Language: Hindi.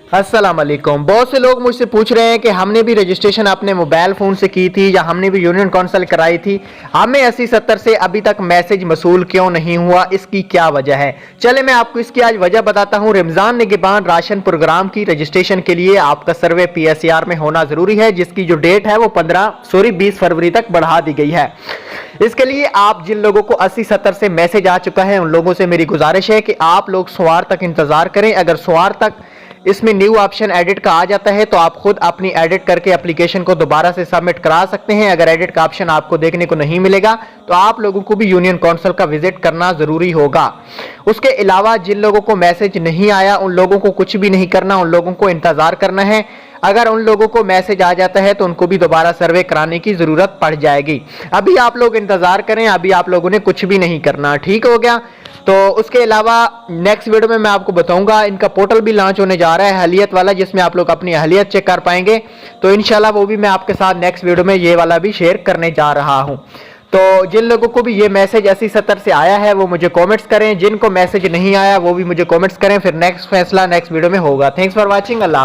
अस्सलाम वालेकुम। बहुत से लोग मुझसे पूछ रहे हैं कि हमने भी रजिस्ट्रेशन अपने मोबाइल फ़ोन से की थी या हमने भी यूनियन काउंसिल कराई थी, हमें 80-70 से अभी तक मैसेज मसूल क्यों नहीं हुआ, इसकी क्या वजह है। चले मैं आपको इसकी आज वजह बताता हूँ। रमज़ान निगहबान राशन प्रोग्राम की रजिस्ट्रेशन के लिए आपका सर्वे PSER में होना ज़रूरी है, जिसकी जो डेट है वो 20 फरवरी तक बढ़ा दी गई है। इसके लिए आप जिन लोगों को 80-70 से मैसेज आ चुका है उन लोगों से मेरी गुजारिश है कि आप लोग सोमवार तक इंतज़ार करें। अगर सोमवार तक इसमें न्यू ऑप्शन एडिट का आ जाता है तो आप खुद अपनी एडिट करके एप्लीकेशन को दोबारा से सबमिट करा सकते हैं। अगर एडिट का ऑप्शन आपको देखने को नहीं मिलेगा तो आप लोगों को भी यूनियन काउंसिल का विजिट करना जरूरी होगा। उसके अलावा जिन लोगों को मैसेज नहीं आया उन लोगों को कुछ भी नहीं करना, उन लोगों को इंतजार करना है। अगर उन लोगों को मैसेज आ जाता है तो उनको भी दोबारा सर्वे कराने की जरूरत पड़ जाएगी। अभी आप लोग इंतजार करें, अभी आप लोगों ने कुछ भी नहीं करना। ठीक हो गया। तो उसके अलावा नेक्स्ट वीडियो में मैं आपको बताऊंगा, इनका पोर्टल भी लॉन्च होने जा रहा है अहलियत वाला, जिसमें आप लोग अपनी अहलियत चेक कर पाएंगे। तो इंशाल्लाह वो भी मैं आपके साथ नेक्स्ट वीडियो में ये वाला भी शेयर करने जा रहा हूं। तो जिन लोगों को भी ये मैसेज 80-70 से आया है वो मुझे कमेंट्स करें, जिनको मैसेज नहीं आया वो भी मुझे कमेंट्स करें, फिर नेक्स्ट फैसला नेक्स्ट वीडियो में होगा। Thanks for watching. अल्लाह।